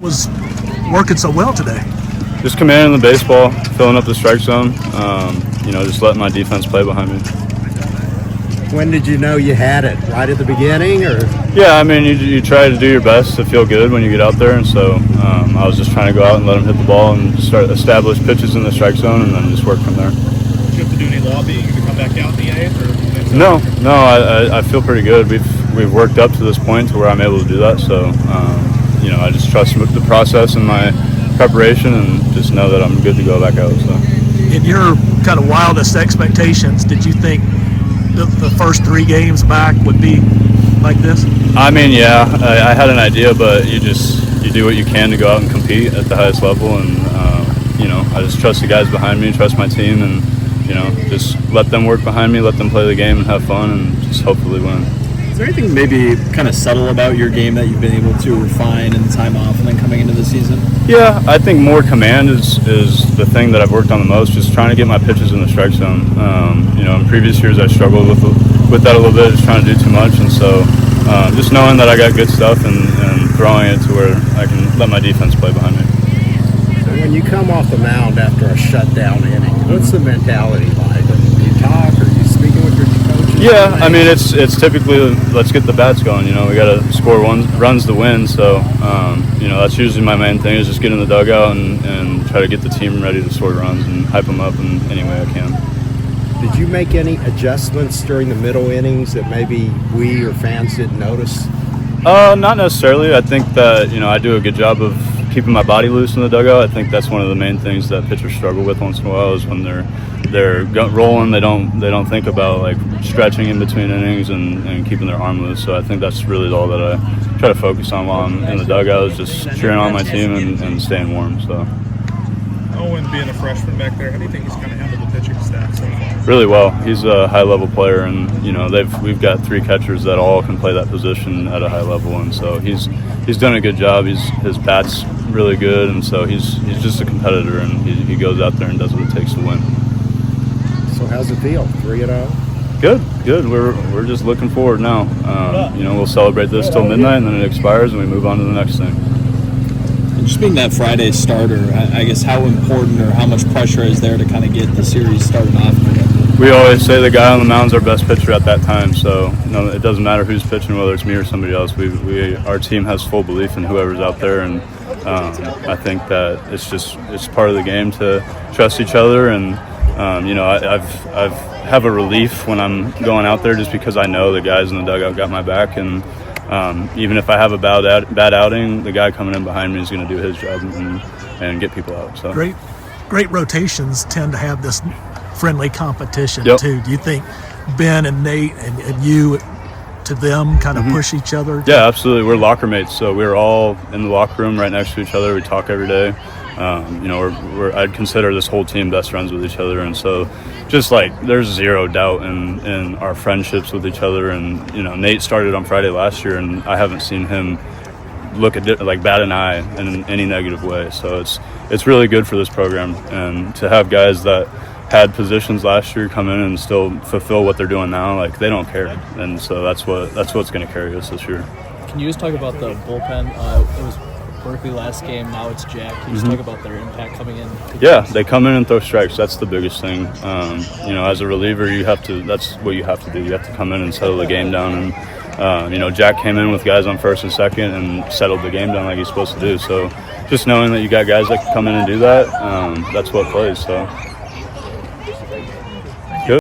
Was working so well today? Just commanding the baseball, filling up the strike zone, just letting my defense play behind me. When did you know you had it? Right at the beginning, or? Yeah, I mean, you try to do your best to feel good when you get out there, and so I was just trying to go out and let him hit the ball and establish pitches in the strike zone and then just work from there. Did you have to do any lobbying to come back out in the eighth? No, I feel pretty good. We've worked up to this point to where I'm able to do that, so I just trust the process and my preparation and just know that I'm good to go back out. So, in your kind of wildest expectations, did you think the first 3 games back would be like this? I mean, yeah, I had an idea, but you do what you can to go out and compete at the highest level, and I just trust the guys behind me, trust my team, and just let them work behind me, let them play the game and have fun, and just hopefully win. Is there anything maybe kind of subtle about your game that you've been able to refine in the time off and then coming into the season? Yeah, I think more command is the thing that I've worked on the most, just trying to get my pitches in the strike zone. In previous years I struggled with that a little bit, just trying to do too much, and so just knowing that I got good stuff and throwing it to where I can let my defense play behind me. So when you come off the mound after a shutdown inning, what's the mentality like? Do you talk, or are you speaking with your coaches? Yeah, I mean, it's typically let's get the bats going. We got to score runs to win. So, that's usually my main thing is just get in the dugout and try to get the team ready to score runs and hype them up in any way I can. Did you make any adjustments during the middle innings that maybe we or fans didn't notice? Not necessarily. I think that I do a good job of keeping my body loose in the dugout. I think that's one of the main things that pitchers struggle with once in a while is when they're rolling. They don't think about like stretching in between innings and keeping their arm loose. So I think that's really all that I try to focus on while I'm in the dugout is just cheering on my team and staying warm. So. Owen being a freshman back there, how do you think he's kind of handled the pitching staff so far? Really well. He's a high-level player, and we've got 3 catchers that all can play that position at a high level, and so he's done a good job. His bat's really good, and so he's just a competitor, and he goes out there and does what it takes to win. So how's it feel? 3-0? Good. We're just looking forward now. We'll celebrate this till midnight, and then it expires, and we move on to the next thing. Just being that Friday starter, I guess how important or how much pressure is there to kind of get the series started off? We always say the guy on the mound's our best pitcher at that time, so it doesn't matter who's pitching, whether it's me or somebody else. Our team has full belief in whoever's out there, and I think that it's part of the game to trust each other. And I have a relief when I'm going out there just because I know the guys in the dugout got my back, and even if I have a bad outing, the guy coming in behind me is going to do his job and get people out. So Great rotations tend to have this friendly competition too. Do you think Ben and Nate and you to them kind of push each other? Yeah, absolutely. We're locker mates, so we're all in the locker room right next to each other. We talk every day. I'd consider this whole team best friends with each other, and so just like there's zero doubt in our friendships with each other. And Nate started on Friday last year, and I haven't seen him look at bat an eye in any negative way. So it's really good for this program, and to have guys that had positions last year come in and still fulfill what they're doing now, like they don't care, and so that's what's going to carry us this year. Can you just talk about the bullpen? It was Berkeley last game, now it's Jack. Can you just talk about their impact coming in? Yeah, they come in and throw strikes. That's the biggest thing. As a reliever, that's what you have to do. You have to come in and settle the game down. And Jack came in with guys on first and second and settled the game down like he's supposed to do. So just knowing that you got guys that can come in and do that, that's what plays. So.